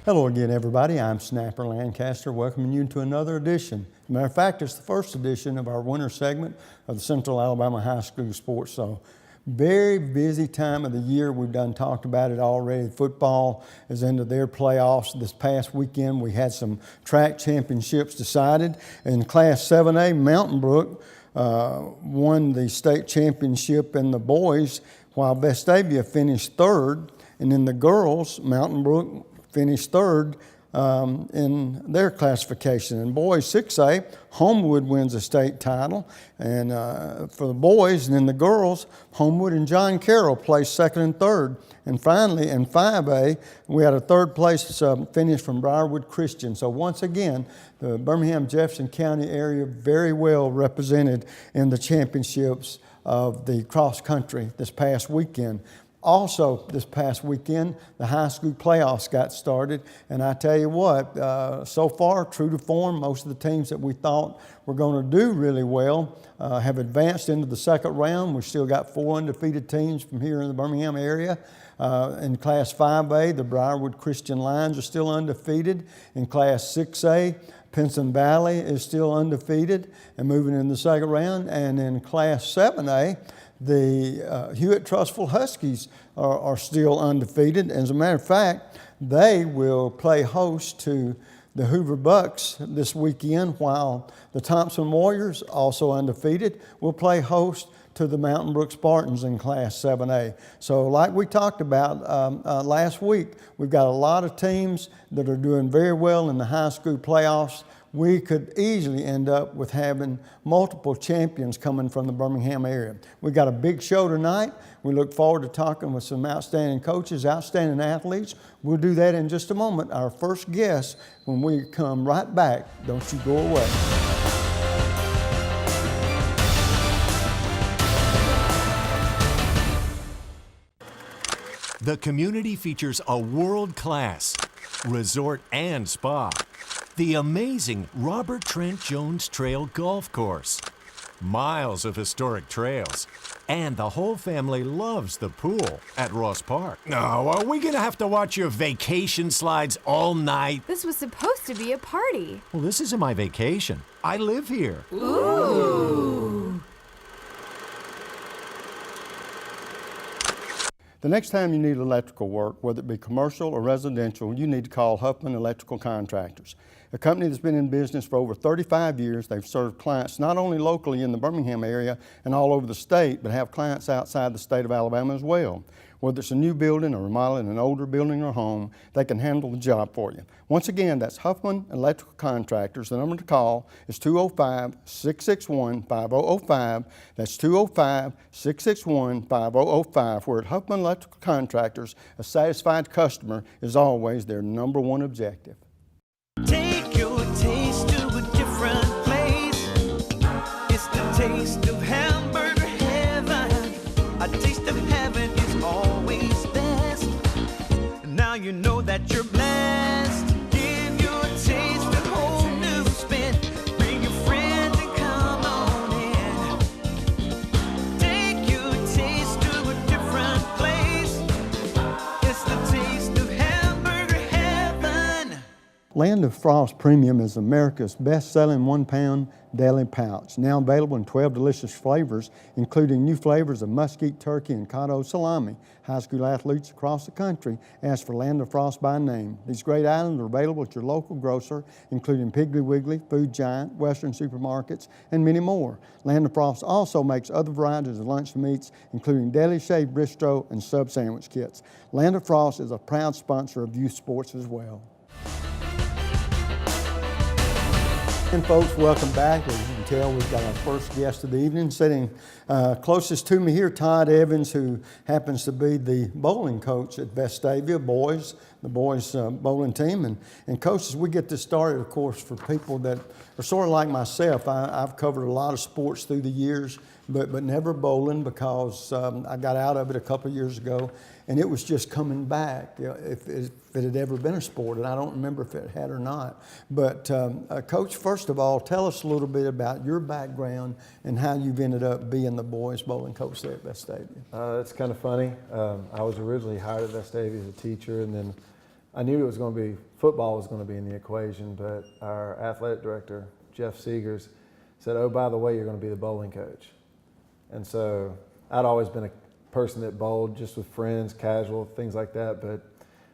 Hello again, everybody. I'm Snapper Lancaster, welcoming you to another edition. As a matter of fact, it's the first edition of our winter segment of the Central Alabama High School Sports Show. Very busy time of the year. We've talked about it already. Football is into their playoffs. This past weekend, we had some track championships decided. In Class 7A, Mountain Brook won the state championship in the boys, while Vestavia finished third. And in the girls, Mountain Brook finished third in their classification. In boys 6A, Homewood wins a state title, and for the boys, and in the girls, Homewood and John Carroll placed second and third. And finally, in 5A, we had a third place finish from Briarwood Christian. So once again, the Birmingham-Jefferson County area very well represented in the championships of the cross country this past weekend. Also, this past weekend, the high school playoffs got started, and I tell you what, so far, true to form, most of the teams that we thought were going to do really well have advanced into the second round. We've still got 4 undefeated teams from here in the Birmingham area. In Class 5A, the Briarwood Christian Lions are still undefeated. In Class 6A, Pinson Valley is still undefeated and moving in the second round. And in Class 7A, the Hewitt Trussville Huskies are still undefeated. As a matter of fact, they will play host to the Hoover Bucks this weekend, while the Thompson Warriors, also undefeated, will play host to the Mountain Brook Spartans in Class 7A. So like we talked about last week, we've got a lot of teams that are doing very well in the high school playoffs. We could easily end up with having multiple champions coming from the Birmingham area. We've got a big show tonight. We look forward to talking with some outstanding coaches, outstanding athletes. We'll do that in just a moment. Our first guest, when we come right back, don't you go away. The community features a world-class resort and spa, the amazing Robert Trent Jones Trail Golf Course, miles of historic trails, and the whole family loves the pool at Ross Park. No, are we gonna have to watch your vacation slides all night? This was supposed to be a party. Well, this isn't my vacation. I live here. Ooh. The next time you need electrical work, whether it be commercial or residential, you need to call Huffman Electrical Contractors. A company that's been in business for over 35 years. They've served clients not only locally in the Birmingham area and all over the state, but have clients outside the state of Alabama as well. Whether it's a new building or remodeling an older building or home, they can handle the job for you. Once again, that's Huffman Electrical Contractors. The number to call is 205-661-5005. That's 205-661-5005. Where at Huffman Electrical Contractors, a satisfied customer is always their number one objective. Take your taste to a different place. It's the taste of hamburger heaven. A taste of heaven is always best. Now you know that you're blessed. Give your taste a whole new spin. Bring your friends and come on in. Take your taste to a different place. It's the taste of hamburger heaven. Land of Frost Premium is America's best-selling 1-pound deli pouch, now available in 12 delicious flavors, including new flavors of mesquite, turkey, and cotto salami. High school athletes across the country ask for Land of Frost by name. These great items are available at your local grocer, including Piggly Wiggly, Food Giant, Western supermarkets, and many more. Land of Frost also makes other varieties of lunch meats, including deli shaved bistro and sub sandwich kits. Land of Frost is a proud sponsor of youth sports as well. And folks, welcome back. As you can tell, we've got our first guest of the evening sitting closest to me here, Todd Evans, who happens to be the bowling coach at Vestavia Boys, the boys bowling team. And coaches, we get this started, of course, for people that are sort of like myself. I've covered a lot of sports through the years, but never bowling, because I got out of it a couple of years ago, and it was just coming back, you know, if it had ever been a sport, and I don't remember if it had or not. But Coach, first of all, tell us a little bit about your background and how you've ended up being the boys bowling coach there at Vestavia. It's kind of funny. I was originally hired at Vestavia as a teacher, and then I knew it was going to be, football was going to be in the equation, but our athletic director, Jeff Seegers, said, oh, by the way, you're going to be the bowling coach. And so I'd always been a person that bowled just with friends, casual, things like that, but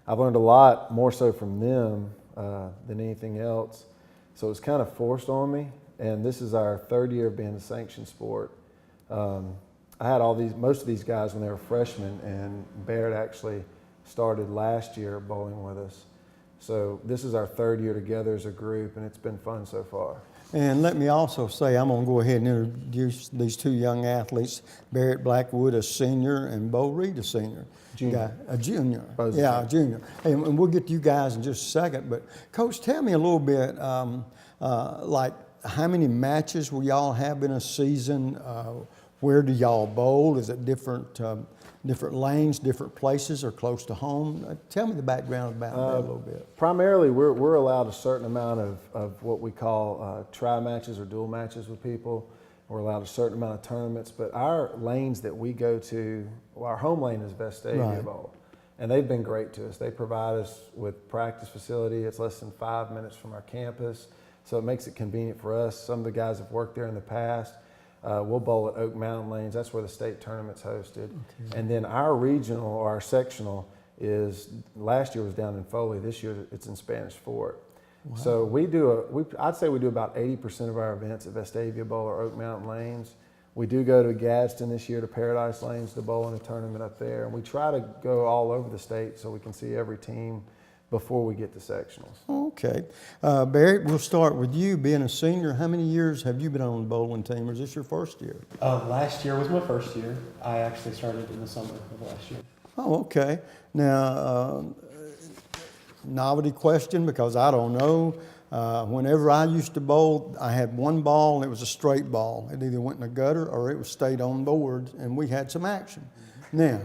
I've learned a lot more so from them than anything else. So it was kind of forced on me, and this is our third year of being a sanctioned sport. I had most of these guys when they were freshmen, and Barrett actually started last year bowling with us. So this is our third year together as a group, and it's been fun so far. And let me also say, I'm going to go ahead and introduce these two young athletes, Barrett Blackwood, a senior, and Bo Reed, a senior. Junior. A junior. Bo's Yeah, a junior. And we'll get to you guys in just a second. But, Coach, tell me a little bit, like how many matches will y'all have in a season? Where do y'all bowl? Is it different lanes, different places, or close to home? Tell me the background about that a little bit. Primarily, we're allowed a certain amount of what we call tri matches or dual matches with people. We're allowed a certain amount of tournaments, but our lanes that we go to, well, our home lane is Vestavia Right. Bowl, and they've been great to us. They provide us with practice facility. It's less than 5 minutes from our campus, so it makes it convenient for us. Some of the guys have worked there in the past. We'll bowl at Oak Mountain Lanes. That's where the state tournament's hosted. Okay. And then our regional or our sectional is, last year was down in Foley. This year it's in Spanish Fort. Wow. So I'd say we do about 80% of our events at Vestavia Bowl or Oak Mountain Lanes. We do go to Gadsden this year to Paradise Lanes to bowl in a tournament up there. And we try to go all over the state so we can see every team before we get to sectionals. Okay. Barrett, we'll start with you. Being a senior, how many years have you been on the bowling team, or is this your first year? Last year was my first year. I actually started in the summer of last year. Oh, okay. Now, novelty question, because I don't know. Whenever I used to bowl, I had one ball and it was a straight ball. It either went in the gutter or it was stayed on board, and we had some action. Now,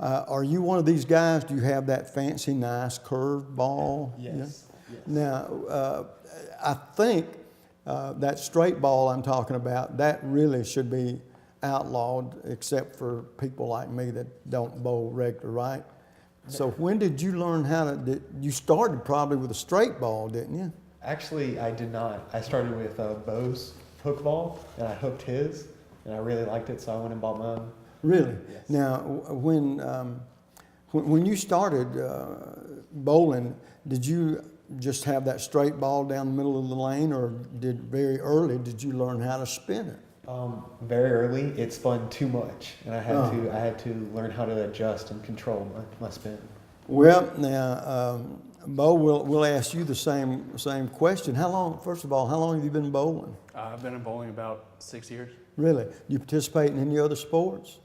are you one of these guys? Do you have that fancy, nice curved ball? Yes. Yeah? Yes. Now, I think that straight ball I'm talking about, that really should be outlawed, except for people like me that don't bowl regular, right? So when did you learn how to? You started probably with a straight ball, didn't you? Actually, I did not. I started with Bo's hook ball, and I hooked his, and I really liked it, so I went and bought mine. Really? Yes. Now, when you started bowling, did you just have that straight ball down the middle of the lane, or very early did you learn how to spin it? Very early, it spun too much, and I had to learn how to adjust and control my spin. Well, now, Bo, we'll ask you the same question. First of all, how long have you been bowling? I've been in bowling about 6 years. Really? Do you participate in any other sports?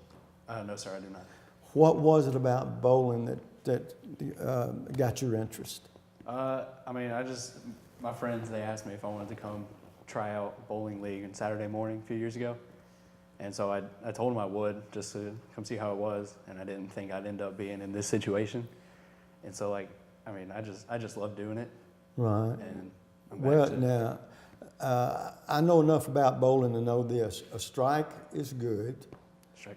No, sir, I do not. What was it about bowling that got your interest? My friends, they asked me if I wanted to come try out bowling league on Saturday morning a few years ago. And so I told them I would, just to come see how it was, and I didn't think I'd end up being in this situation. And so I just love doing it. Right. And Well, now, I know enough about bowling to know this. A strike is good.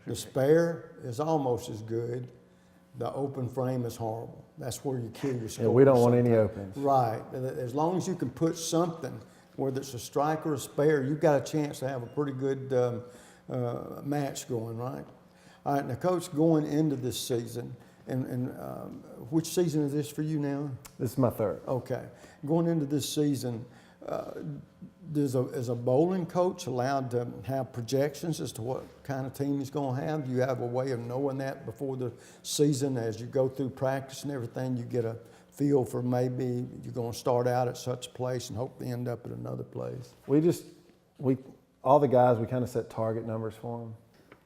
The spare is almost as good. The open frame is horrible. That's where you kill your score. Yeah, we don't want any opens. Right. As long as you can put something, whether it's a strike or a spare, you've got a chance to have a pretty good match going, right? All right, now, Coach, going into this season, and which season is this for you now? This is my third. Okay. Going into this season, is a bowling coach allowed to have projections as to what kind of team he's going to have? Do you have a way of knowing that before the season, as you go through practice and everything, you get a feel for maybe you're going to start out at such a place and hope to end up at another place? All the guys, we kind of set target numbers for them.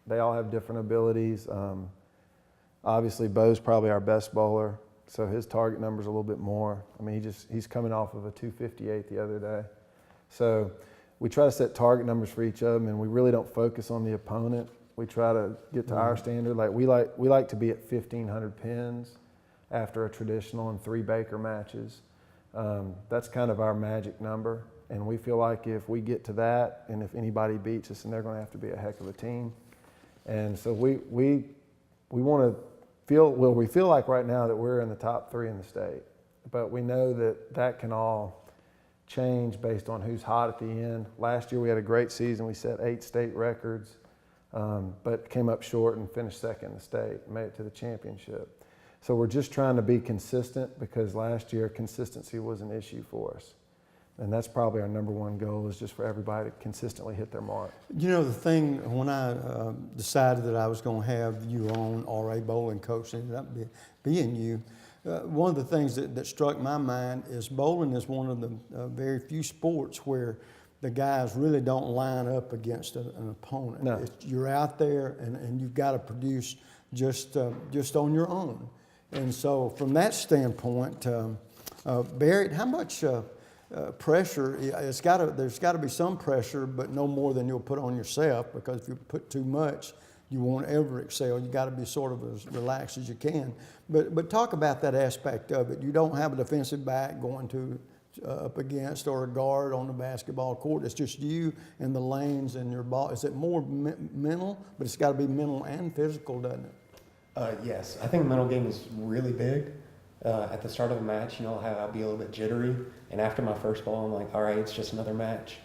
They all have different abilities. Obviously, Bo's probably our best bowler, so his target number's a little bit more. I mean, he's coming off of a 258 the other day. So we try to set target numbers for each of them, and we really don't focus on the opponent. We try to get to our standard. Like we like to be at 1,500 pins after a traditional and 3 Baker matches. That's kind of our magic number, and we feel like if we get to that, and if anybody beats us, then they're going to have to be a heck of a team. And so we want to we feel like right now that we're in the top 3 in the state. but we know that can all change based on who's hot at the end. Last year we had a great season. We set 8 state records, but came up short and finished second in the state, made it to the championship. So we're just trying to be consistent, because last year consistency was an issue for us. And that's probably our number one goal, is just for everybody to consistently hit their mark. You know, the thing, when I decided that I was going to have you on, RA bowling coach, ended up being you, one of the things that struck my mind is bowling is one of the very few sports where the guys really don't line up against an opponent. No. You're out there and you've got to produce just on your own. And so from that standpoint, Barrett, how much pressure, there's got to be some pressure, but no more than you'll put on yourself, because if you put too much, you won't ever excel. You got to be sort of as relaxed as you can. But talk about that aspect of it. You don't have a defensive back going to up against, or a guard on the basketball court. It's just you and the lanes and your ball. Is it more mental? But it's got to be mental and physical, doesn't it? Yes, I think the mental game is really big. At the start of a match, you know how I'll be a little bit jittery, and after my first ball, I'm like, all right, it's just another match.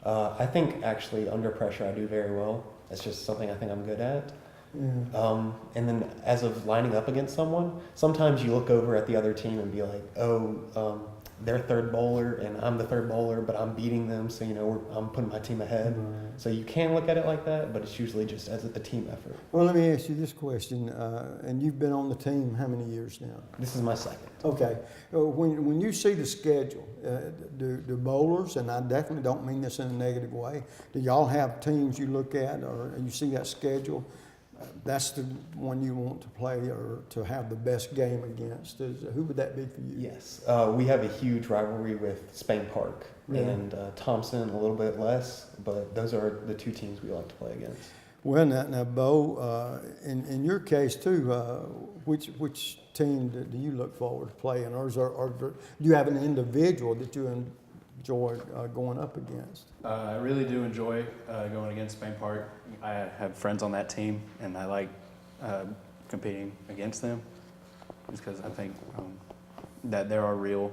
I think actually under pressure I do very well. It's just something I think I'm good at. Yeah. And then as of lining up against someone, sometimes you look over at the other team and be like, oh, they're third bowler and I'm the third bowler, but I'm beating them, so you know I'm putting my team ahead. Right. So you can look at it like that, but it's usually just as a team effort. Well, let me ask you this question, and you've been on the team how many years now? This is my second. Okay. When you see the schedule, do bowlers, and I definitely don't mean this in a negative way, do y'all have teams you look at, or you see that schedule, that's the one you want to play or to have the best game against? Who would that be for you? Yes, we have a huge rivalry with Spain Park and Thompson, a little bit less, but those are the two teams we like to play against. Well, now Bo, in your case too, which team do you look forward to playing, or do you have an individual that you enjoy going up against? I really do enjoy going against Spain Park. I have friends on that team, and I like competing against them, just because I think that they're a real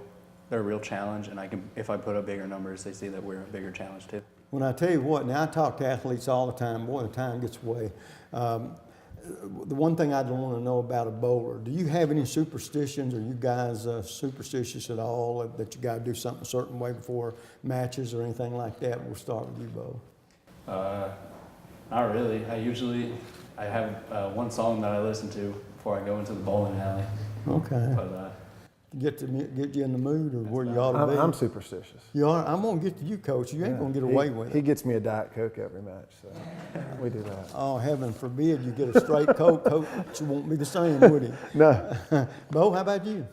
challenge, and if I put up bigger numbers, they see that we're a bigger challenge too. When I tell you what, now I talk to athletes all the time. Boy, the time gets away. The one thing I don't want to know about a bowler, do you have any superstitions? Are you guys superstitious at all, that you got to do something a certain way before matches or anything like that? We'll start with you, Bo. Not really. I have one song that I listen to before I go into the bowling alley. Okay. But Get you in the mood, or where you ought to be? I'm superstitious. You are? I'm going to get to you, Coach. You ain't going to get away with He it. gets me a Diet Coke every match, so we do that. Oh, heaven forbid you get a straight Coke. Coach won't be the same, would he? No. Bo, how about you?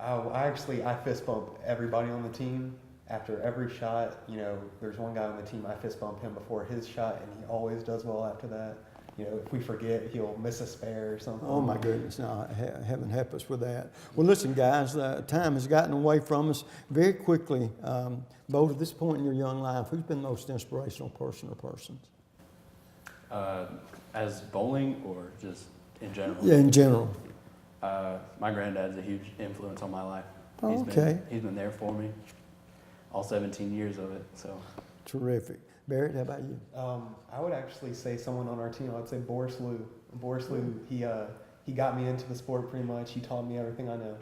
I fist bump everybody on the team after every shot. You know, there's one guy on the team, I fist bump him before his shot, and he always does well after that. You know, if we forget, he'll miss a spare or something. Oh my goodness, no, heaven help us with that. Well, listen, guys, time has gotten away from us very quickly. Bo, at this point in your young life, who's been the most inspirational person or persons? as bowling or just in general? Yeah, in general. My granddad's a huge influence on my life. Oh, okay. He's been there for me all 17 years of it. So Terrific. Barrett, how about you? I would actually say someone on our team. I would say Boris Lou. Boris Lou, he got me into the sport pretty much. He taught me everything I know.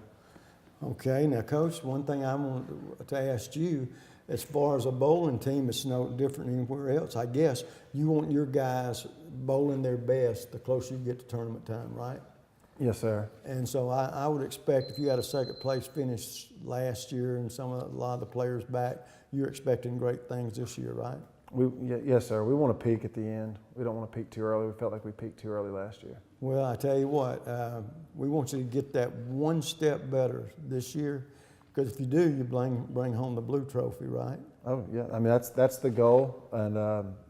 Okay, now Coach, one thing I want to ask you, as far as a bowling team, it's no different anywhere else. I guess you want your guys bowling their best the closer you get to tournament time, right? Yes, sir. And so I would expect if you had a second place finish last year and a lot of the players back, you're expecting great things this year, right? Yes, sir. We want to peak at the end. We don't want to peak too early. We felt like we peaked too early last year. Well, I tell you what, we want you to get that one step better this year, because if you do, you bring home the blue trophy, right? Oh yeah, I mean that's the goal, and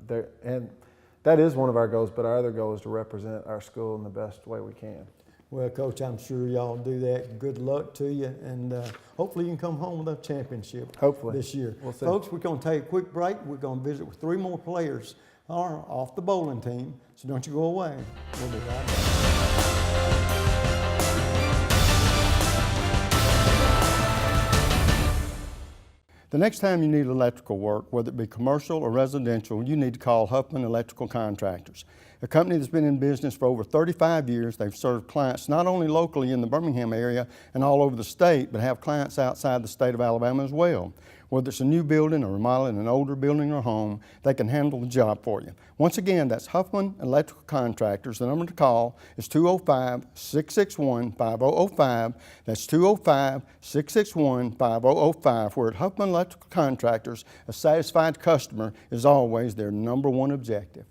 that is one of our goals. But our other goal is to represent our school in the best way we can. Well, Coach, I'm sure y'all do that. Good luck to you, and hopefully you can come home with a championship. Hopefully this year. We'll see. Folks, we're going to take a quick break. We're going to visit with 3 more players off the bowling team. So don't you go away. We'll be right back. The next time you need electrical work, whether it be commercial or residential, you need to call Huffman Electrical Contractors, a company that's been in business for over 35 years. They've served clients not only locally in the Birmingham area and all over the state, but have clients outside the state of Alabama as well. Whether it's a new building or remodeling an older building or home, they can handle the job for you. Once again, that's Huffman Electrical Contractors. The number to call is 205-661-5005. That's 205-661-5005. Where at Huffman Electrical Contractors, a satisfied customer is always their number one objective.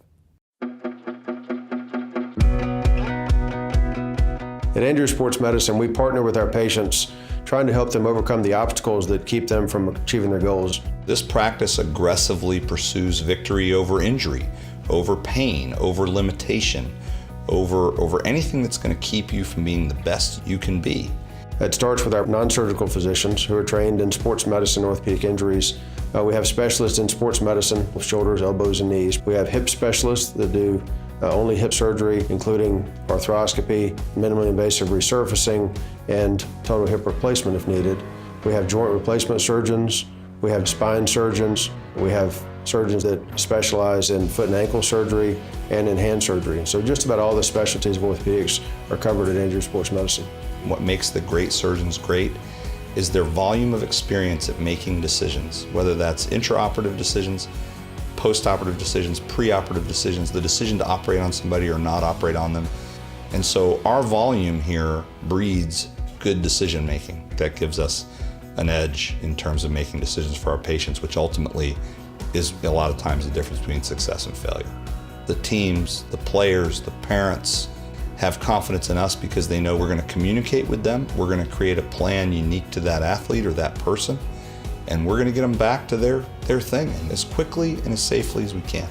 At Andrews Sports Medicine, we partner with our patients, trying to help them overcome the obstacles that keep them from achieving their goals. This practice aggressively pursues victory over injury, over pain, over limitation, over anything that's going to keep you from being the best you can be. It starts with our non-surgical physicians who are trained in sports medicine, orthopedic injuries. We have specialists in sports medicine, shoulders, elbows, and knees. We have hip specialists that do only hip surgery, including arthroscopy, minimally invasive resurfacing, and total hip replacement if needed. We have joint replacement surgeons. We have spine surgeons. We have surgeons that specialize in foot and ankle surgery and in hand surgery. So just about all the specialties of orthopedics are covered at Andrews Sports Medicine. What makes the great surgeons great is their volume of experience at making decisions, whether that's intraoperative decisions, post-operative decisions, pre-operative decisions, the decision to operate on somebody or not operate on them. And so our volume here breeds good decision making. That gives us an edge in terms of making decisions for our patients, which ultimately is a lot of times the difference between success and failure. The teams, the players, the parents have confidence in us because they know we're going to communicate with them, we're going to create a plan unique to that athlete or that person, and we're going to get them back to their thing as quickly and as safely as we can.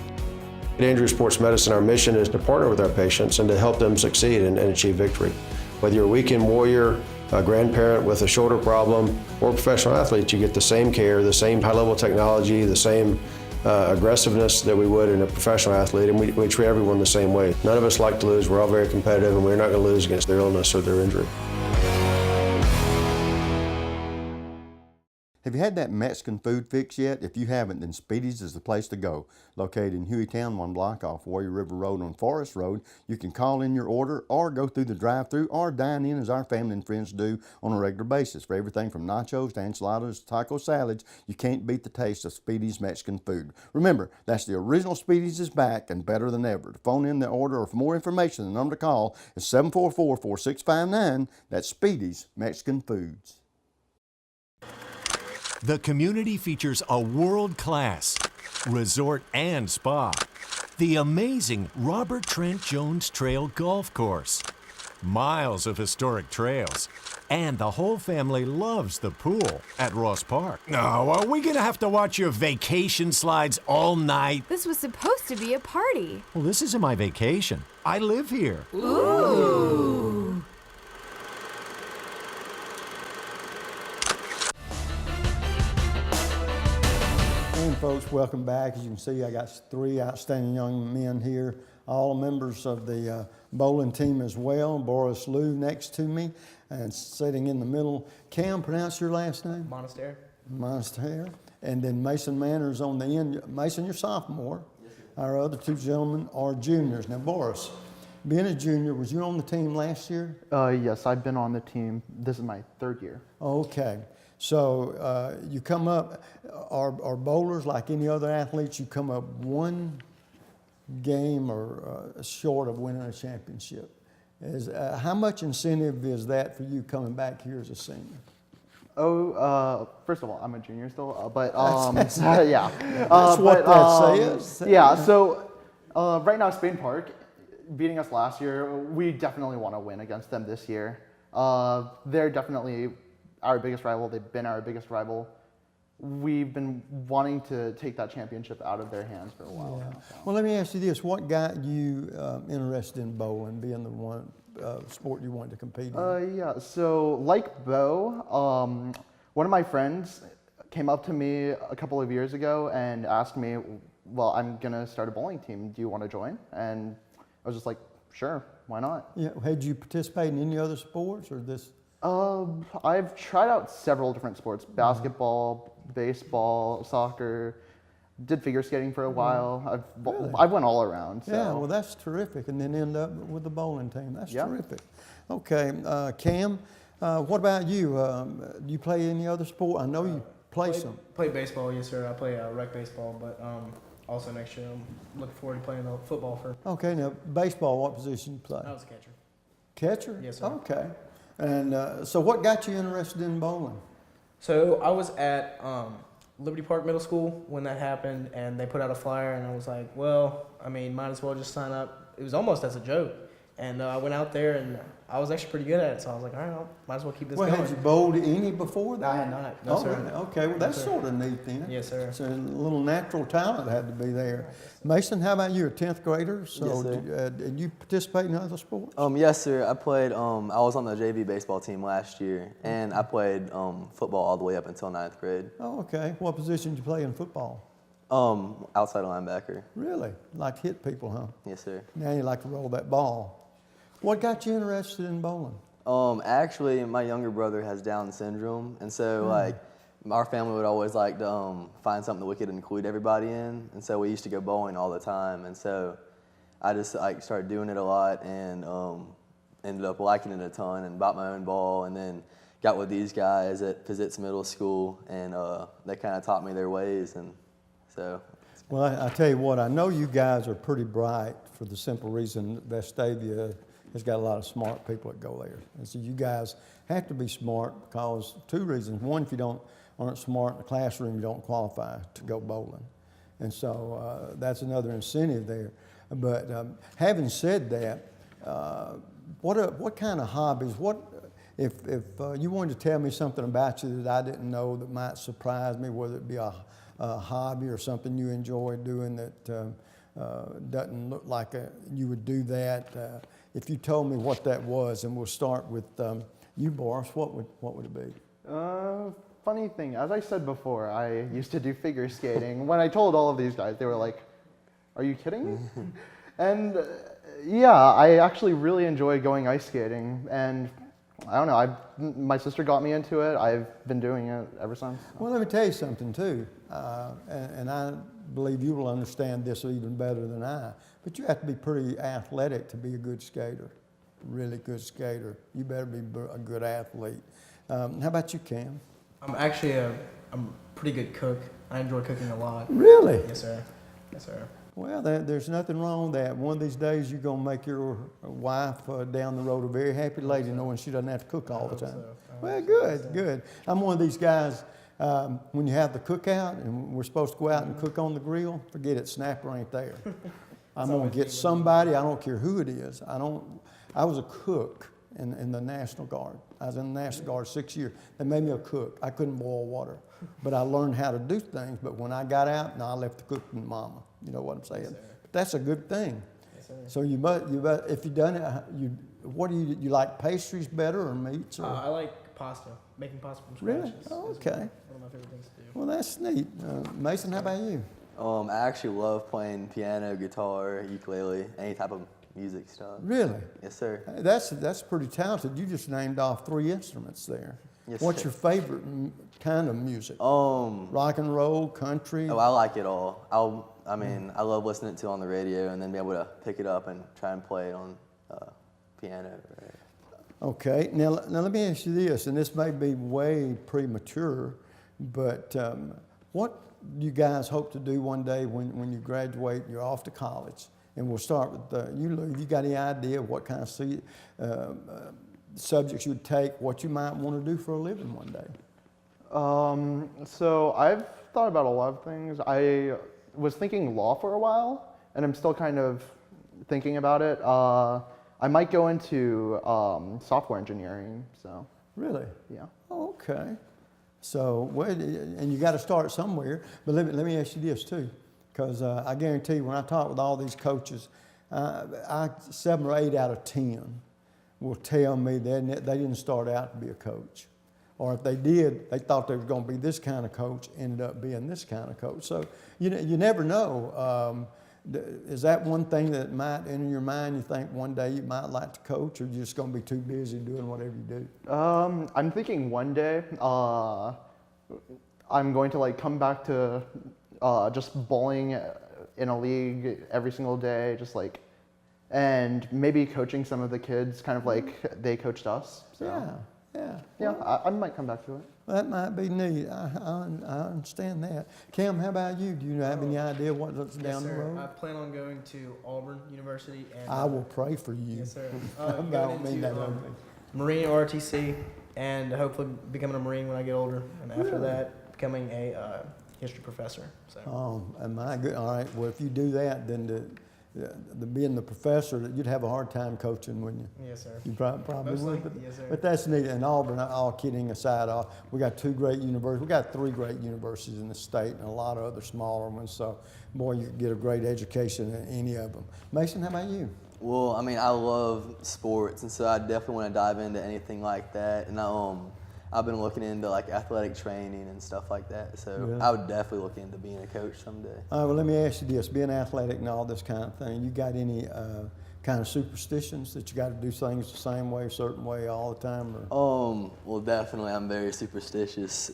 At Andrews Sports Medicine, our mission is to partner with our patients and to help them succeed and achieve victory. Whether you're a weekend warrior, a grandparent with a shoulder problem, or a professional athlete, you get the same care, the same high-level technology, the same aggressiveness that we would in a professional athlete, and we treat everyone the same way. None of us like to lose. We're all very competitive, and we're not going to lose against their illness or their injury. Have you had that Mexican food fix yet? If you haven't, then Speedy's is the place to go. Located in Hueytown, 1 block off Warrior River Road on Forest Road, you can call in your order or go through the drive-thru or dine in as our family and friends do on a regular basis. For everything from nachos to enchiladas to taco salads, you can't beat the taste of Speedy's Mexican food. Remember, that's the original Speedy's is back and better than ever. To phone in the order or for more information, the number to call is 744-4659. That's Speedy's Mexican Foods. The community features a world-class resort and spa, the amazing Robert Trent Jones Trail Golf Course, miles of historic trails, and the whole family loves the pool at Ross Park. Now, are we gonna have to watch your vacation slides all night? This was supposed to be a party. Well, this isn't my vacation. I live here. Ooh. And folks, welcome back. As you can see, I got 3 outstanding young men here, all members of the bowling team as well. Boris Lou next to me, and sitting in the middle. Cam, pronounce your last name? Monastery. Monastery. And then Mason Manners on the end. Mason, you're sophomore. Yes, our other 2 gentlemen are juniors. Now, Boris, being a junior, was you on the team last year? Yes, I've been on the team. This is my 3rd year. Okay. So you come up, are bowlers like any other athletes, you come up 1 game or short of winning a championship. How much incentive is that for you coming back here as a senior? Oh, first of all, I'm a junior still, but yeah. That's what that says. Yeah, so right now, Spain Park, beating us last year, we definitely want to win against them this year. They're definitely our biggest rival. They've been our biggest rival. We've been wanting to take that championship out of their hands for a while now. So. Well, let me ask you this. What got you interested in bowling, being the one sport you wanted to compete in? Yeah, so like Bo, one of my friends came up to me a couple of years ago and asked me, well, I'm going to start a bowling team. Do you want to join? And I was just like, sure, why not? Yeah. Had you participated in any other sports or this? I've tried out several different sports, basketball, baseball, soccer, did figure skating for a while. I went all around. So. Yeah, well, that's terrific. And then end up with the bowling team. That's Yeah. terrific. Okay, Cam, what about you? Do you play any other sport? I know you play some. Play baseball, yes sir. I play rec baseball, but also next year I'm looking forward to playing football for. Okay, now baseball, what position you play? I was a catcher. Catcher? Yes, sir. Okay. And so what got you interested in bowling? So I was at Liberty Park Middle School when that happened, and they put out a flyer, and I was like, well, I mean, might as well just sign up. It was almost as a joke. And I went out there, and I was actually pretty good at it, so I was like, all right, well, might as well keep this going. Had you bowled any before that? I had not. No, sir. Really? Okay, well, that's sir. sort of neat then. Yes, sir. So a little natural talent had to be there. Mason, how about you, a 10th grader? So Yes, sir. did you participate in other sports? Yes, sir. I played. I was on the JV baseball team last year, and I played football all the way up until 9th grade. Oh, okay. What position did you play in football? Outside linebacker. Really? Like to hit people, huh? Yes, sir. Now you like to roll that ball. What got you interested in bowling? Actually, my younger brother has Down syndrome, and so like our family would always like to find something that we could include everybody in, and so we used to go bowling all the time, and so I just like started doing it a lot and ended up liking it a ton and bought my own ball, and then got with these guys at Pizzitz Middle School, and they kind of taught me their ways, and so. Well, I tell you what, I know you guys are pretty bright for the simple reason that Vestavia has got a lot of smart people that go there. And so you guys have to be smart because two reasons. One, if you aren't smart in the classroom, you don't qualify to go bowling. And so that's another incentive there. But having said that, what kind of hobbies, if you wanted to tell me something about you that I didn't know that might surprise me, whether it be a hobby or something you enjoy doing that doesn't look like you would do that, if you told me what that was, and we'll start with you, Boris, what would it be? Funny thing, as I said before, I used to do figure skating. When I told all of these guys, they were like, are you kidding me? And yeah, I actually really enjoy going ice skating. And I don't know, my sister got me into it. I've been doing it ever since. Well, let me tell you something too, and I believe you will understand this even better than I, but you have to be pretty athletic to be a good skater, really good skater. You better be a good athlete. How about you, Cam? I'm actually I'm a pretty good cook. I enjoy cooking a lot. Really? Yes, sir. Yes, sir. Well, there's nothing wrong with that. One of these days you're going to make your wife down the road a very happy lady knowing she doesn't have to cook all the time. So. Well, good. I'm one of these guys, when you have the cookout and we're supposed to go out and cook on the grill, forget it, Snapper ain't there. I'm going to get somebody, I don't care who it is. I was a cook in the National Guard. I was in the National Guard 6 years. They made me a cook. I couldn't boil water, but I learned how to do things. But when I got out, I left the cooking to Mama. You know what I'm saying? Yes, but that's a good thing. Yes, sir. So you if you've done it, what do you like pastries better or meats? Or? I like pasta. Making pasta from scratch. Really? Is okay. one of my favorite things to do. Well, that's neat. Mason, how about you? I actually love playing piano, guitar, ukulele, any type of music stuff. Really? Yes, sir. That's pretty talented. You just named off 3 instruments there. Yes, What's sir. your favorite kind of music? Rock and roll, country? Oh, I like it all. I love listening to it on the radio and then be able to pick it up and try and play it on piano. Okay, now let me ask you this, and this may be way premature, but what do you guys hope to do one day when you graduate, you're off to college? And we'll start with you, Lou. Have you got any idea of what kind of subjects you'd take, what you might want to do for a living one day? So I've thought about a lot of things. I was thinking law for a while, and I'm still kind of thinking about it. I might go into software engineering. So. Really? Yeah. Oh, okay. So, and you got to start somewhere. But let me ask you this too, because I guarantee you, when I talk with all these coaches, 7 or 8 out of 10 will tell me they didn't start out to be a coach. Or if they did, they thought they were going to be this kind of coach, ended up being this kind of coach. So you never know. Is that one thing that might enter your mind? You think one day you might like to coach, or you're just going to be too busy doing whatever you do? I'm thinking one day. I'm going to like come back to just bowling in a league every single day, just like, and maybe coaching some of the kids kind of like they coached us. So, yeah, I might come back to it. That might be neat. I understand that. Cam, how about you? Do you have any idea what's down the road? I plan on going to Auburn University. And I will pray for you. Yes, sir. I don't mean that ugly. Marine ROTC, and hopefully becoming a Marine when I get older. And after that, becoming a history professor. So. Oh, and my good. All right. Well, if you do that, then being the professor, you'd have a hard time coaching, wouldn't you? Yes, sir. You probably Mostly, would. yes, sir. But that's neat. And Auburn, all kidding aside, we got 2 great universities. We got 3 great universities in the state and a lot of other smaller ones. So, boy, you can get a great education in any of them. Mason, how about you? Well, I mean, I love sports, and so I definitely want to dive into anything like that. And I've been looking into like athletic training and stuff like that. So I would definitely look into being a coach someday. All right, well, let me ask you this. Being athletic and all this kind of thing, you got any kind of superstitions that you got to do things the same way, a certain way all the time? Or? Well, definitely I'm very superstitious.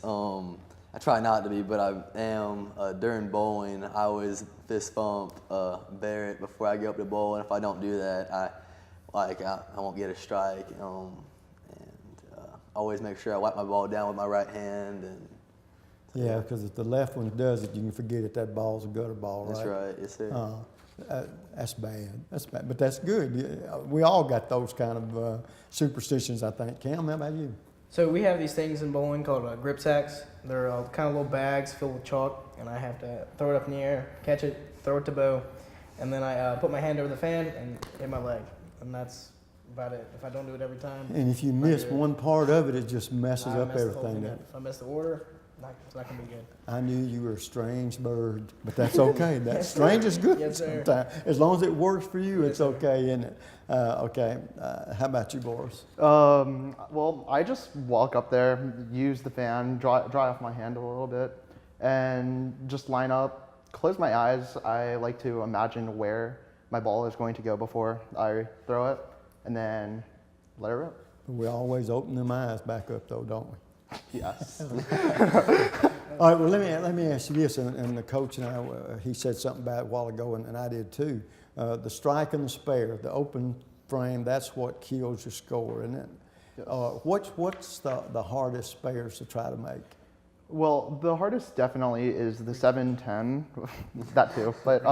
I try not to be, but I am. During bowling, I always fist bump Barrett before I go up to bowl, and if I don't do that, I won't get a strike. Always make sure I wipe my ball down with my right hand. And yeah, because if the left one does it, you can forget it. That ball's a gutter ball, right? That's right, yes, sir. That's bad. That's bad, but that's good. We all got those kind of superstitions, I think. Cam, how about you? So we have these things in bowling called grip sacks. They're kind of little bags filled with chalk, and I have to throw it up in the air, catch it, throw it to bow, and then I put my hand over the fan and hit my leg, and that's about it. If I don't do it every time. And if you miss one part of it, it just messes up everything. If I miss the order, it's not going to be good. I knew you were a strange bird, but that's okay. That's strange is good sometimes. As long as it works for you, it's okay, isn't it? Okay. How about you, Boris? Well, I just walk up there, use the fan, dry off my hand a little bit, and just line up, close my eyes. I like to imagine where my ball is going to go before I throw it, and then let it rip. We always open them eyes back up, though, don't we? Yes. All right, well, let me ask you this, and the coach and I, he said something about it a while ago, and I did too. The strike and the spare, the open frame, that's what kills your score, isn't it? Yes. What's the hardest spares to try to make? Well, the hardest definitely is the 7-10, that too, but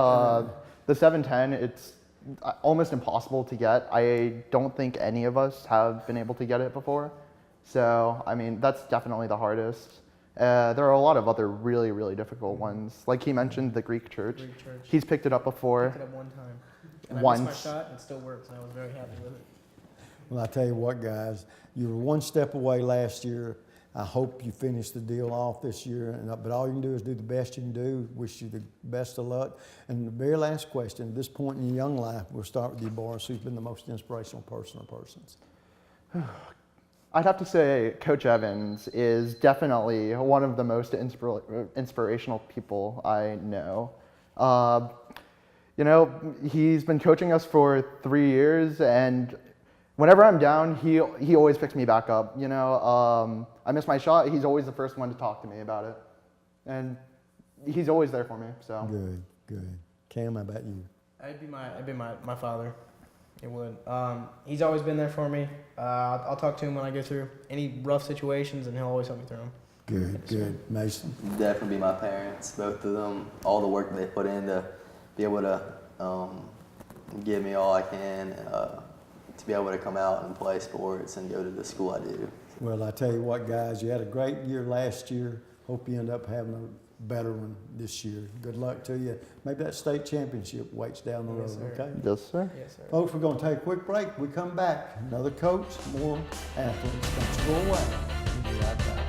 the 7-10, it's almost impossible to get. I don't think any of us have been able to get it before. So, I mean, that's definitely the hardest. There are a lot of other really, really difficult ones. Like he mentioned, the Greek church. He's picked it up before. I picked it up one time. And Once. I missed my shot, and it still works, and I was very happy with it. Well, I tell you what, guys, you were one step away last year. I hope you finish the deal off this year. But all you can do is do the best you can do. Wish you the best of luck. And the very last question, at this point in your young life, we'll start with you, Boris. Who's been the most inspirational person or persons? I'd have to say Coach Evans is definitely one of the most inspirational people I know. You know, he's been coaching us for 3 years, and whenever I'm down, he always picks me back up. You know, I miss my shot, he's always the first one to talk to me about it, and he's always there for me. So good. Cam, how about you? It'd be my father. It would. He's always been there for me. I'll talk to him when I go through any rough situations, and he'll always help me through them. Good. Mason? Definitely be my parents, both of them. All the work they put in to be able to give me all I can, to be able to come out and play sports and go to the school I do. Well, I tell you what, guys, you had a great year last year. Hope you end up having a better one this year. Good luck to you. Maybe that state championship waits down the road, okay? Yes, sir. Yes, sir. Folks, we're going to take a quick break. We come back. Another coach, more athletes. Don't go away. We'll be right back.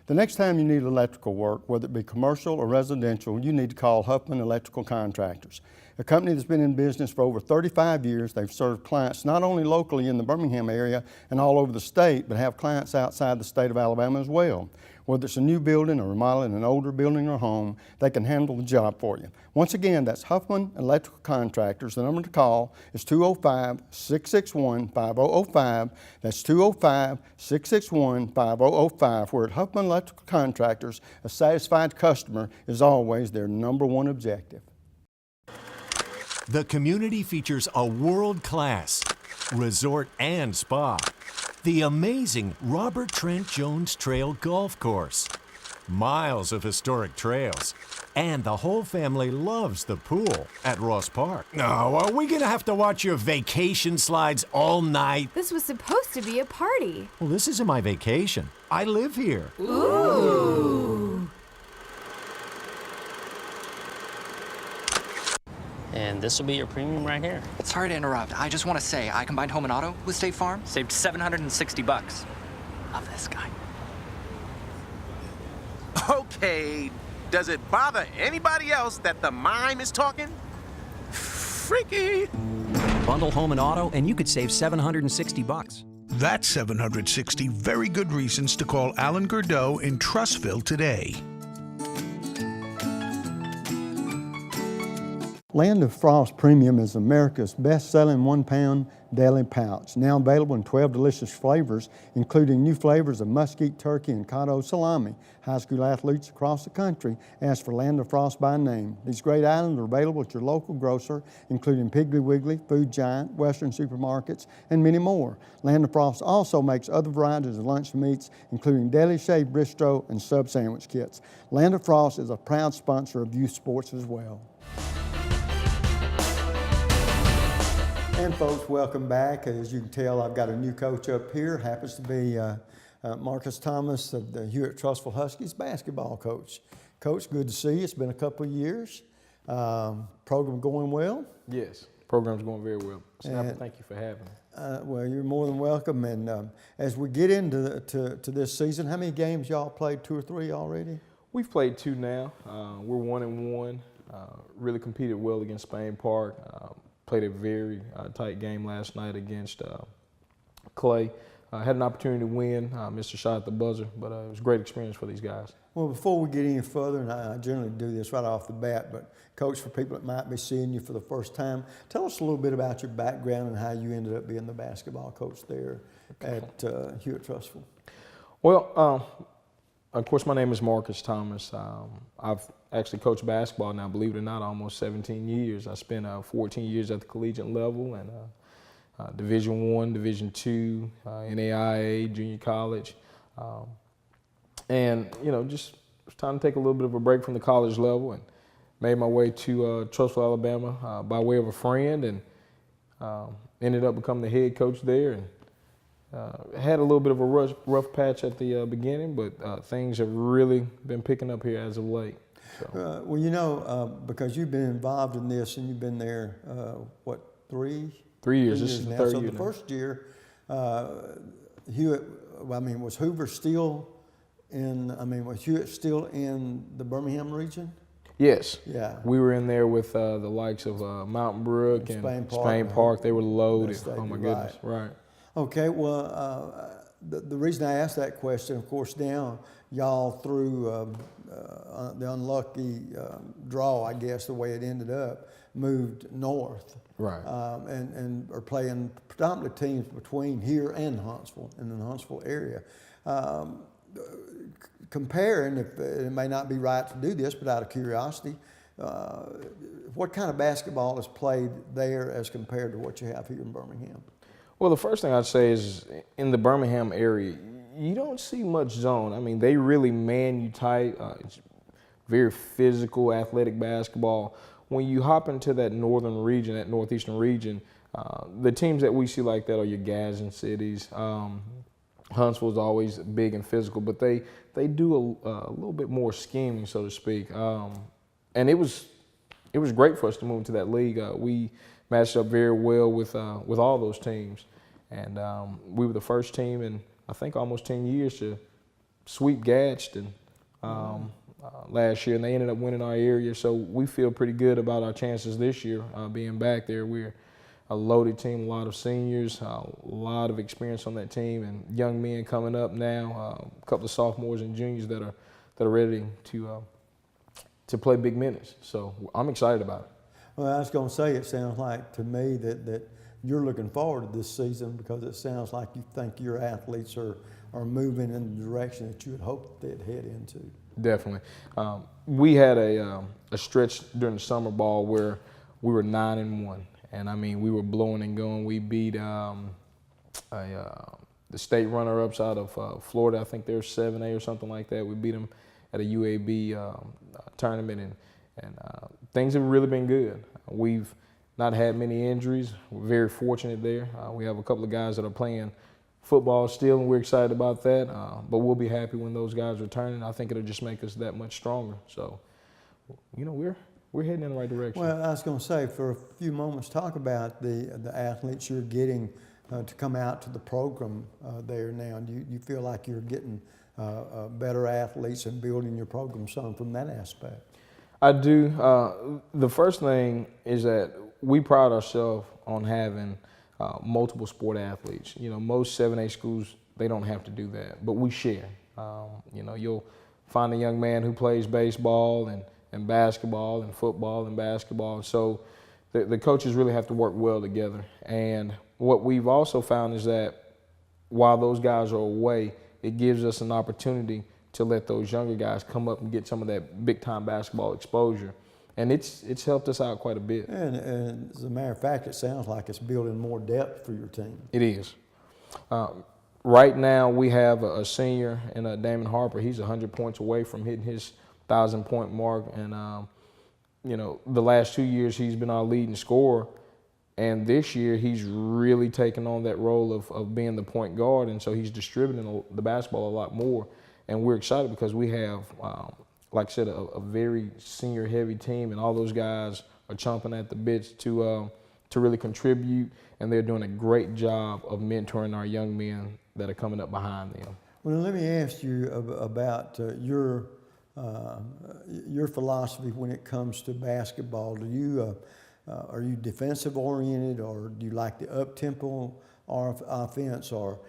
The next time you need electrical work, whether it be commercial or residential, you need to call Huffman Electrical Contractors. A company that's been in business for over 35 years. They've served clients not only locally in the Birmingham area and all over the state, but have clients outside the state of Alabama as well. Whether it's a new building or remodeling an older building or home, they can handle the job for you. Once again, that's Huffman Electrical Contractors. The number to call is 205-661-5005. That's 205-661-5005. Where at Huffman Electrical Contractors, a satisfied customer is always their #1 objective. The community features a world-class resort and spa. The amazing Robert Trent Jones Trail Golf Course. Miles of historic trails. And the whole family loves the pool at Ross Park. No, are we gonna have to watch your vacation slides all night? This was supposed to be a party. Well, this isn't my vacation. I live here. Ooh. And this will be your premium right here. Sorry to interrupt. I just want to say, I combined home and auto with State Farm. Saved $760. Love this guy. Okay, does it bother anybody else that the mime is talking? Freaky. Bundle home and auto, and you could save $760. That's 760 very good reasons to call Alan Gurdeau in Trussville today. Land of Frost Premium is America's best-selling 1-pound deli pouch, now available in 12 delicious flavors, including new flavors of mesquite turkey and cotto salami. High school athletes across the country ask for Land of Frost by name. These great items are available at your local grocer, including Piggly Wiggly, Food Giant, Western supermarkets, and many more. Land of Frost also makes other varieties of lunch meats, including deli shaved bistro and sub sandwich kits. Land of Frost is a proud sponsor of youth sports as well. And folks, welcome back. As you can tell, I've got a new coach up here. Happens to be Marcus Thomas of the Hewitt Trussville Huskies basketball coach. Coach, good to see you. It's been a couple of years. Program going well? Yes, program's going very well. Snapper, thank you for having me. Well, you're more than welcome. And as we get into to this season, how many games y'all played? 2 or 3 already? We've played 2 now. We're 1-1. Really competed well against Spain Park. Played a very tight game last night against Clay. Had an opportunity to win, missed a shot at the buzzer, but it was a great experience for these guys. Well, before we get any further, and I generally do this right off the bat, but Coach, for people that might be seeing you for the first time, tell us a little bit about your background and how you ended up being the basketball coach there at Hewitt Trussville. Well, of course, my name is Marcus Thomas. I've actually coached basketball now, believe it or not, almost 17 years. I spent 14 years at the collegiate level and Division I, Division II, NAIA, junior college. And, you know, just it was time to take a little bit of a break from the college level and made my way to Trussville, Alabama by way of a friend and ended up becoming the head coach there. And had a little bit of a rough patch at the beginning, but things have really been picking up here as of late. So. Well, you know, because you've been involved in this and you've been there, what, 3 years? This is the now. third so year the now. first year, Hewitt, I mean, was Hoover still was Hewitt still in the Birmingham region? Yes. Yeah. We were in there with the likes of Mountain Brook and Spain Park. They were loaded. Oh, my goodness. Right. Okay, well, the reason I asked that question, of course, now y'all through the unlucky draw, I guess, the way it ended up, moved north. Right. And are playing predominantly teams between here and Huntsville, in the Huntsville area. Comparing, if it may not be right to do this, but out of curiosity, what kind of basketball is played there as compared to what you have here in Birmingham? Well, the first thing I'd say is in the Birmingham area, you don't see much zone. I mean, they really man you tight. It's very physical, athletic basketball. When you hop into that northern region, that northeastern region, the teams that we see like that are your Gadsden cities. Huntsville is always big and physical, but they do a little bit more scheming, so to speak. And it was great for us to move into that league. We matched up very well with all those teams, and we were the first team in I think almost 10 years to sweep Gadsden last year, and they ended up winning our area. So we feel pretty good about our chances this year being back there. We're a loaded team, a lot of seniors, a lot of experience on that team, and young men coming up now, a couple of sophomores and juniors that are ready to play big minutes. So I'm excited about it. Well, I was going to say, it sounds like to me that you're looking forward to this season because it sounds like you think your athletes are moving in the direction that you had hoped they'd head into. Definitely. We had a stretch during the summer ball where we were 9-1, and I mean we were blowing and going. We beat the state runner-ups out of Florida. I think they're 7A or something like that. We beat them at a UAB tournament, and things have really been good. We've not had many injuries. We're very fortunate there. We have a couple of guys that are playing football still, and we're excited about that. But we'll be happy when those guys return, and I think it'll just make us that much stronger. So, you know, we're heading in the right direction. Well, I was going to say, for a few moments, talk about the athletes you're getting to come out to the program there now. Do you feel like you're getting better athletes and building your program some from that aspect? I do. The first thing is that we pride ourselves on having multiple sport athletes. You know, most 7A schools, they don't have to do that, but we share. You know, you'll find a young man who plays baseball and basketball and football and basketball. So the coaches really have to work well together. And what we've also found is that while those guys are away, it gives us an opportunity to let those younger guys come up and get some of that big-time basketball exposure. And it's helped us out quite a bit. And as a matter of fact, it sounds like it's building more depth for your team. It is. Right now, we have a senior in Damon Harper. He's 100 points away from hitting his 1,000-point mark. And, you know, the last 2 years, he's been our leading scorer. And this year, he's really taken on that role of being the point guard. And so he's distributing the basketball a lot more. And we're excited because we have, like I said, a very senior-heavy team, and all those guys are chomping at the bits to really contribute, and they're doing a great job of mentoring our young men that are coming up behind them. Well, let me ask you about your philosophy when it comes to basketball. Are you defensive-oriented, or do you like the up-tempo offense, or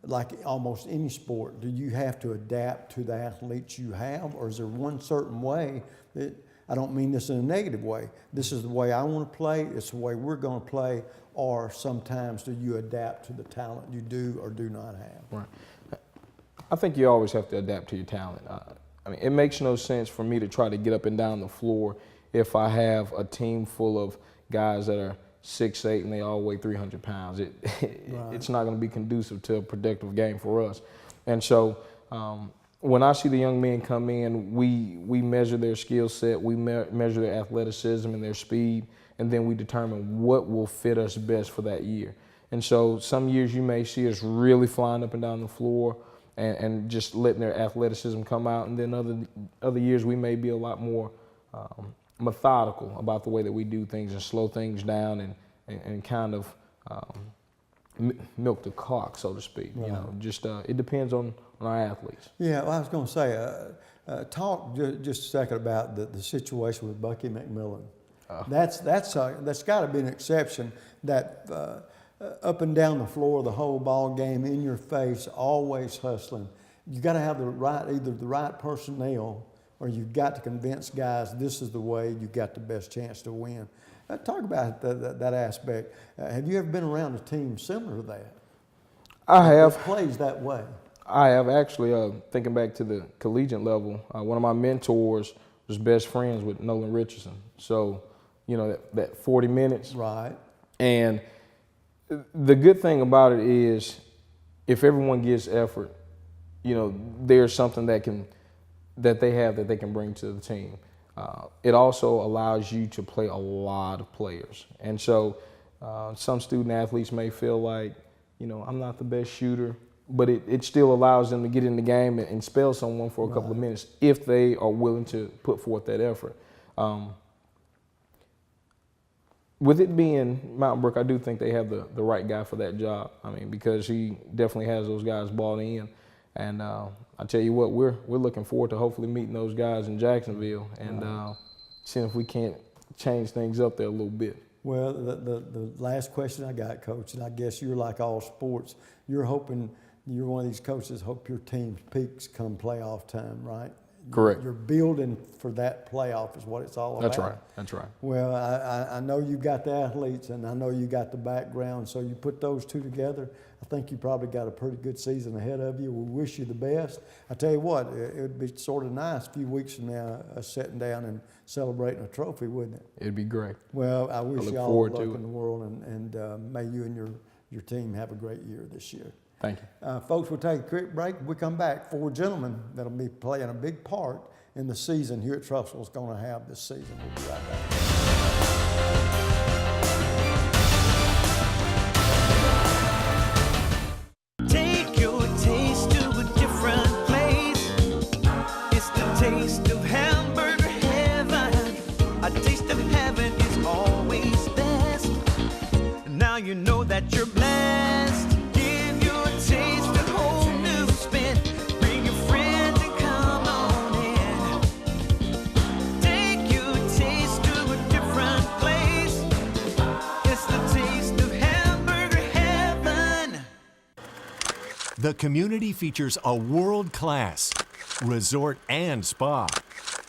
like almost any sport, do you have to adapt to the athletes you have, or is there one certain way that, I don't mean this in a negative way, this is the way I want to play, it's the way we're going to play, or sometimes do you adapt to the talent you do or do not have? Right. I think you always have to adapt to your talent. I mean, it makes no sense for me to try to get up and down the floor if I have a team full of guys that are 6'8" and they all weigh 300 pounds. It's not going to be conducive to a productive game for us. And so when I see the young men come in, we measure their skill set, we measure their athleticism and their speed, and then we determine what will fit us best for that year. And so some years you may see us really flying up and down the floor and just letting their athleticism come out, and then other years we may be a lot more methodical about the way that we do things and slow things down and kind of milk the clock, so to speak. Right. You know, just it depends on our athletes. Yeah, well, I was going to say, talk just a second about the situation with Bucky McMillan. That's got to be an exception. That up and down the floor, the whole ball game, in your face, always hustling. You got to have either the right personnel, or you've got to convince guys this is the way you've got the best chance to win. Talk about that aspect. Have you ever been around a team similar to that? I have. That plays that way. I have actually. Thinking back to the collegiate level, one of my mentors was best friends with Nolan Richardson. So, you know, that 40 minutes. Right. And the good thing about it is, if everyone gives effort, you know, there's something that they have that they can bring to the team. It also allows you to play a lot of players. And so some student athletes may feel like, you know, I'm not the best shooter, but it still allows them to get in the game and spell someone for a couple of minutes if they are willing to put forth that effort. With it being Mountain Brook, I do think they have the right guy for that job. I mean, because he definitely has those guys bought in. And I tell you what, we're looking forward to hopefully meeting those guys in Jacksonville and seeing if we can't change things up there a little bit. Well, the last question I got, Coach, and I guess you're like all sports, you're one of these coaches hope your team peaks come playoff time, right? Correct. You're building for that playoff is what it's all about. That's right. That's right. Well, I know you've got the athletes and I know you got the background, so you put those two together, I think you probably got a pretty good season ahead of you. We wish you the best. I tell you what, it would be sort of nice a few weeks from now sitting down and celebrating a trophy, wouldn't it? It'd be great. Well, I wish look you all forward the to luck it. in the world, and may you and your team have a great year this year. Thank you. Folks, we'll take a quick break. When we come back, 4 gentlemen that'll be playing a big part in the season Hewitt Trussville is going to have this season. We'll be right back. Take your taste to a different place. It's the taste of hamburger heaven. A taste of heaven is always best. Now you know that you're blessed. Give your taste a whole new spin. Bring your friends and come on in. Take your taste to a different place. It's the taste of hamburger heaven. The community features a world-class resort and spa,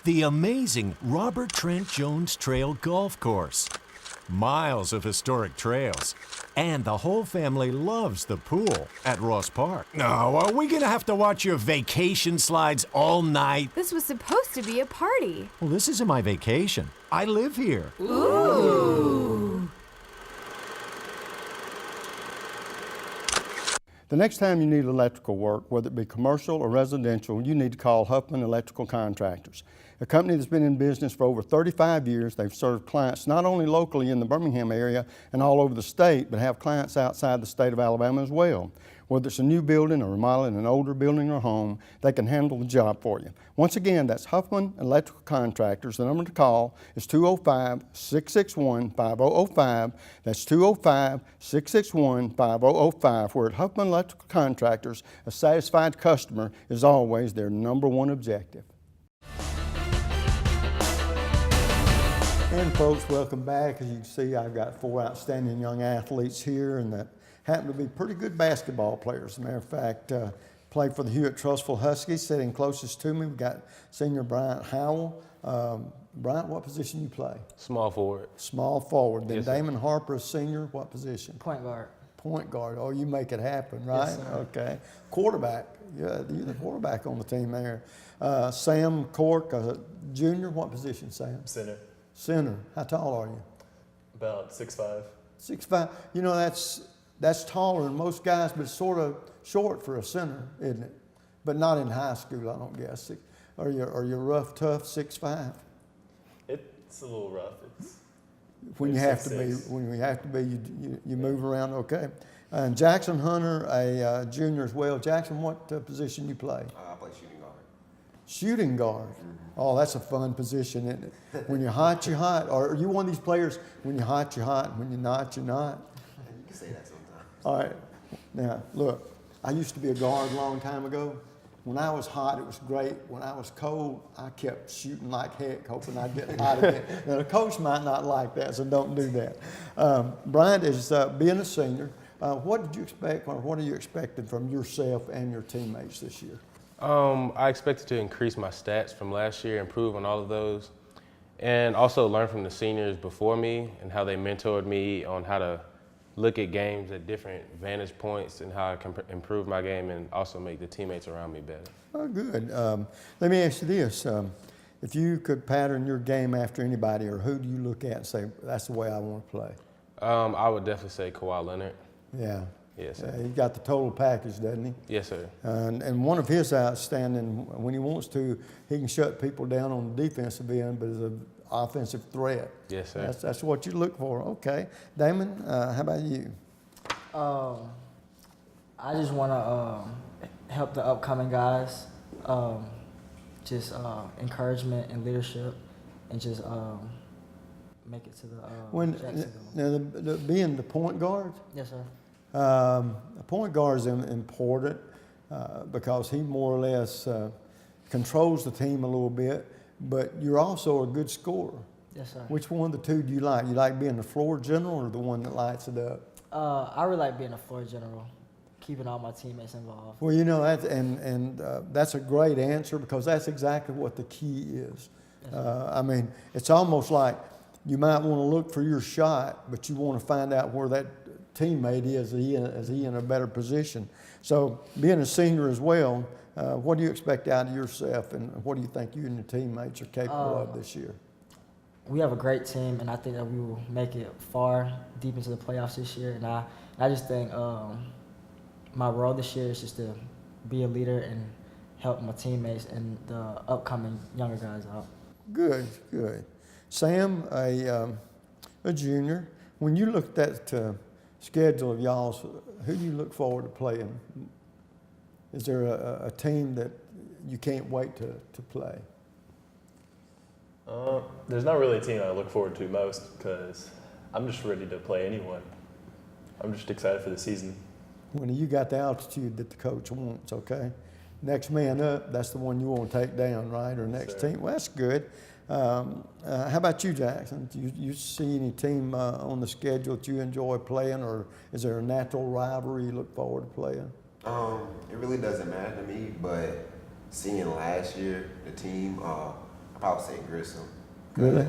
the amazing Robert Trent Jones Trail Golf Course, miles of historic trails, and the whole family loves the pool at Ross Park. No, are we gonna have to watch your vacation slides all night? This was supposed to be a party. Well, this isn't my vacation. I live here. Ooh. The next time you need electrical work, whether it be commercial or residential, you need to call Huffman Electrical Contractors, a company that's been in business for over 35 years. They've served clients not only locally in the Birmingham area and all over the state, but have clients outside the state of Alabama as well. Whether it's a new building or remodeling an older building or home, they can handle the job for you. Once again, that's Huffman Electrical Contractors. The number to call is 205-661-5005. That's 205-661-5005. Where at Huffman Electrical Contractors, a satisfied customer is always their #1 objective. And folks, welcome back. As you can see, I've got 4 outstanding young athletes here and that happen to be pretty good basketball players. As a matter of fact, played for the Hewitt Trussville Huskies. Sitting closest to me, we've got senior Bryant Howell. Bryant, what position you play? Small forward. Small forward. Then Yes, sir. Damon Harper, a senior, what position? Point guard. Point guard. Oh, you make it happen, right? Yes, sir. Okay. Quarterback. Yeah, you're the quarterback on the team there. Sam Cork, junior, what position, Sam? Center. Center. How tall are you? About 6'5". 6'5". You know, that's taller than most guys, but it's sort of short for a center, isn't it? But not in high school, I don't guess. Are you rough, tough, 6'5"? It's a little rough. It's When you have to be, you move around, okay. And Jackson Hunter, a junior as well. Jackson, what position you play? I play shooting guard. Shooting guard. Oh, that's a fun position, isn't it? When you're hot, you're hot. Or are you one of these players, when you're hot, you're hot, and when you're not, you're not? You can say that sometimes. All right. Now, look, I used to be a guard a long time ago. When I was hot, it was great. When I was cold, I kept shooting like heck, hoping I'd get hot again. Now, the coach might not like that, so don't do that. Bryant is being a senior. What did you expect, or what are you expecting from yourself and your teammates this year? I expected to increase my stats from last year, improve on all of those, and also learn from the seniors before me and how they mentored me on how to look at games at different vantage points and how I can improve my game and also make the teammates around me better. Oh, good. Let me ask you this. If you could pattern your game after anybody, or who do you look at and say, that's the way I want to play? I would definitely say Kawhi Leonard. Yeah. Yes, sir. He's got the total package, doesn't he? Yes, sir. And one of his outstanding, when he wants to, he can shut people down on the defensive end, but as an offensive threat. Yes, sir. That's what you look for. Okay. Damon, how about you? I just want to help the upcoming guys, just encouragement and leadership, and just make it to the Now, being the point guard? Yes, sir. A point guard is important because he more or less controls the team a little bit, but you're also a good scorer. Yes, sir. Which one of the two do you like? You like being the floor general or the one that lights it up? I really like being a floor general, keeping all my teammates involved. Well, you know, that's a great answer because that's exactly what the key is. I mean, it's almost like you might want to look for your shot, but you want to find out where that teammate is. Is he in a better position? So being a senior as well, what do you expect out of yourself, and what do you think you and your teammates are capable of this year? We have a great team, and I think that we will make it far deep into the playoffs this year. And I just think my role this year is just to be a leader and help my teammates and the upcoming younger guys out. Good, good. Sam, a junior, when you looked at the schedule of y'all's, who do you look forward to playing? Is there a team that you can't wait to play? There's not really a team I look forward to most because I'm just ready to play anyone. I'm just excited for the season. When you got the altitude that the coach wants, okay? Next man up, that's the one you want to take down, right? Or next team. Well, that's good. How about you, Jackson? Do you see any team on the schedule that you enjoy playing, or is there a natural rivalry you look forward to playing? It really doesn't matter to me, but seeing last year, the team, I'd probably say Grissom. Really?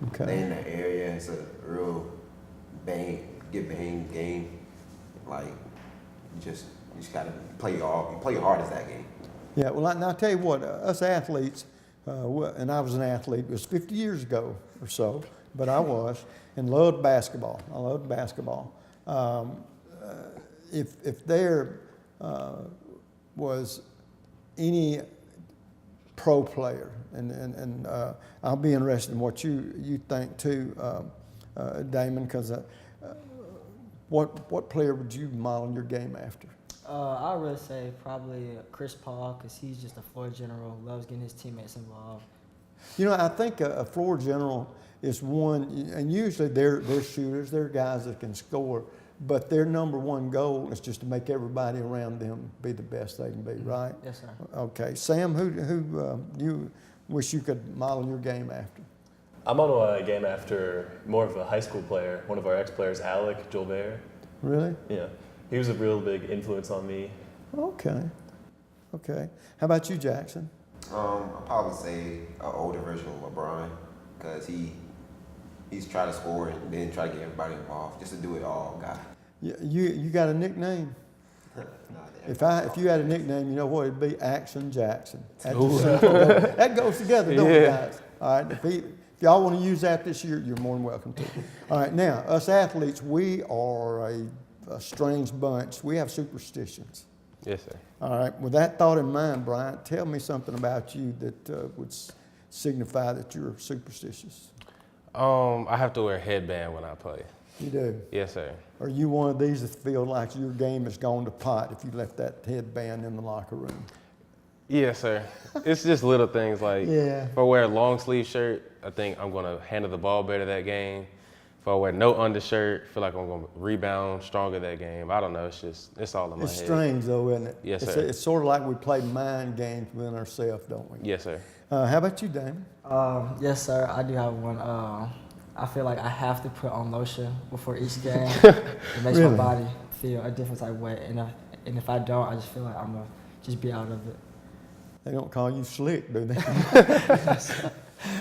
Okay. They in the area, it's a real bang game. Like, you just gotta play your hardest that game. Yeah, well, I'll tell you what, us athletes, and I was an athlete, it was 50 years ago or so, but I was, and loved basketball. I loved basketball. If there was any pro player, and I'll be interested in what you think too, Damon, because what player would you model your game after? I would really say probably Chris Paul, because he's just a floor general, loves getting his teammates involved. You know, I think a floor general is one, and usually they're shooters, they're guys that can score, but their number one goal is just to make everybody around them be the best they can be, right? Yes, sir. Okay, Sam, who you wish you could model your game after? I'm on a game after more of a high school player, one of our ex-players, Alec Jolbert. Really? Yeah. He was a real big influence on me. Okay. Okay. How about you, Jackson? I'll probably say an older version of LeBron, because he's trying to score and then try to get everybody involved, just to do it all, guy. You got a nickname? If you had a nickname, you know what it'd be? Action Jackson. That goes together, don't it, guys? All right. If y'all want to use that this year, you're more than welcome to. All right. Now, us athletes, we are a strange bunch. We have superstitions. Yes, sir. All right. With that thought in mind, Bryant, tell me something about you that would signify that you're superstitious. I have to wear a headband when I play. You do? Yes, sir. Are you one of these that feel like your game has gone to pot if you left that headband in the locker room? Yes, sir. It's just little things like if I wear a long sleeve shirt, I think I'm going to handle the ball better that game. If I wear no undershirt, I feel like I'm going to rebound stronger that game. I don't know. It's all in my head. It's strange, though, isn't it? Yes, sir. It's sort of like we play mind games within ourselves, don't we? Yes, sir. How about you, Damon? Yes, sir. I do have one. I feel like I have to put on lotion before each game. It makes my body feel a different type of way. And if I don't, I just feel like I'm going to just be out of it. They don't call you slick, do they?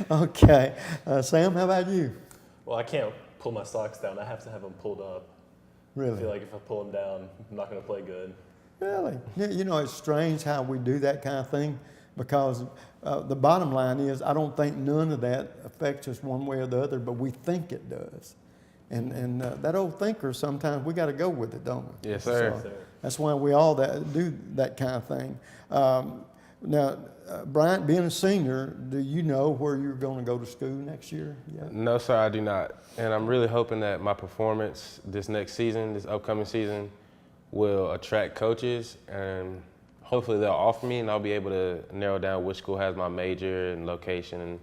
Okay. Sam, how about you? Well, I can't pull my socks down. I have to have them pulled up. Really? I feel like if I pull them down, I'm not going to play good. Really? You know, it's strange how we do that kind of thing, because the bottom line is I don't think none of that affects us one way or the other, but we think it does. And that old thinker, sometimes we got to go with it, don't we? Yes, sir. So that's why we all do that kind of thing. Now, Bryant, being a senior, do you know where you're going to go to school next year? Yeah. No, sir, I do not. And I'm really hoping that my performance this next season, this upcoming season, will attract coaches, and hopefully they'll offer me and I'll be able to narrow down which school has my major and location and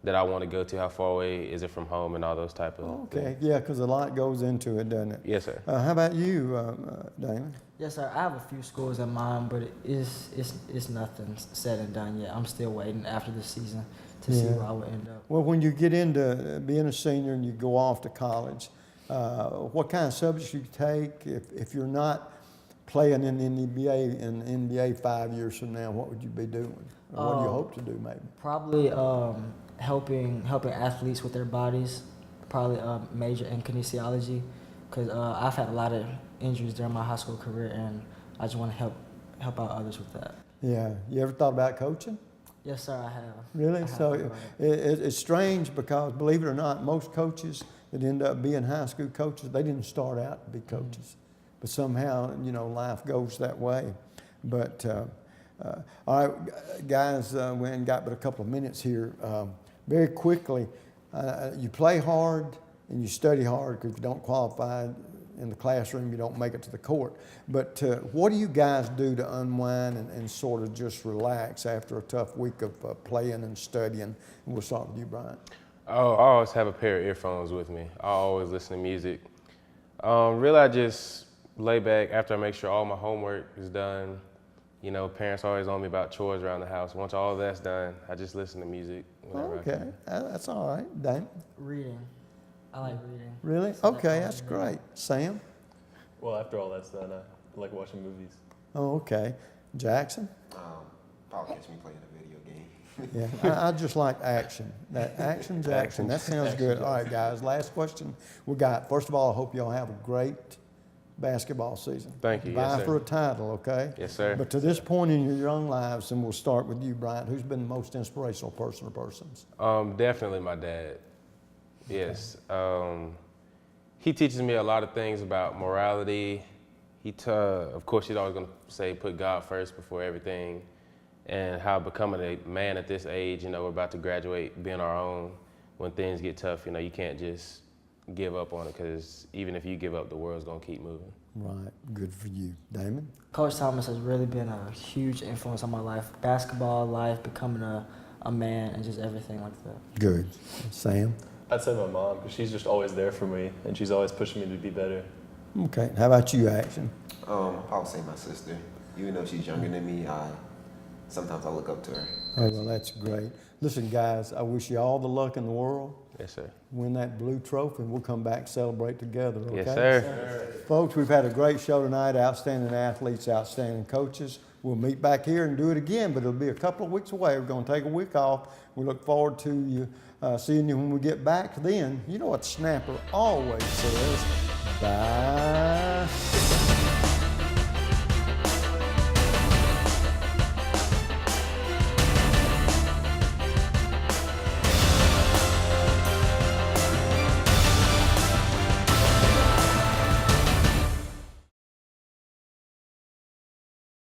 that I want to go to, how far away is it from home, and all those type of things. Yeah, because a lot goes into it, doesn't it? Yes, sir. How about you, Damon? Yes, sir. I have a few schools in mind, but it's nothing said and done yet. I'm still waiting after the season to see where I would end up. Well, when you get into being a senior and you go off to college, what kind of subjects you take? If you're not playing in the NBA 5 years from now, what would you be doing? Or what do you hope to do, maybe? Probably helping athletes with their bodies. Probably major in kinesiology, because I've had a lot of injuries during my high school career, and I just want to help out others with that. Yeah. You ever thought about coaching? Yes, sir, I have. Really? So it's strange because, believe it or not, most coaches that end up being high school coaches, they didn't start out to be coaches. But somehow, life goes that way. But, all right, guys, we haven't got but a couple of minutes here. Very quickly, you play hard and you study hard, because if you don't qualify in the classroom, you don't make it to the court. But what do you guys do to unwind and sort of just relax after a tough week of playing and studying? And we'll start with you, Brian. Oh, I always have a pair of earphones with me. I always listen to music. Really, I just lay back after I make sure all my homework is done. Parents are always on me about chores around the house. Once all that's done, I just listen to music whenever I can. That's all right. Dane? Reading. I like reading. Really? Okay, that's great. Sam? Well, after all that's done, I like watching movies. Oh, okay. Jackson? Probably catch me playing a video game. Yeah, I just like action. Action's action. That sounds good. All right, guys, last question we got. First of all, I hope y'all have a great basketball season. Thank you. Vie Yes, sir. for a title, okay? Yes, sir. But to this point in your young lives, and we'll start with you, Brian, who's been the most inspirational person or persons? Definitely my dad. Yes. He teaches me a lot of things about morality. Of course, he's always going to say put God first before everything, and how becoming a man at this age, we're about to graduate, being our own. When things get tough, you can't just give up on it, because even if you give up, the world's going to keep moving. Right. Good for you. Damon? Coach Thomas has really been a huge influence on my life. Basketball life, becoming a man, and just everything like that. Good. Sam? I'd say my mom, because she's just always there for me, and she's always pushing me to be better. Okay. How about you, Action? I would say my sister. Even though she's younger than me, sometimes I look up to her. Oh, well, that's great. Listen, guys, I wish you all the luck in the world. Yes, sir. Win that blue trophy, and we'll come back and celebrate together, okay? Yes, sir. Folks, we've had a great show tonight. Outstanding athletes, outstanding coaches. We'll meet back here and do it again, but it'll be a couple of weeks away. We're going to take a week off. We look forward to you seeing you when we get back. Then, you know what Snapper always says, bye.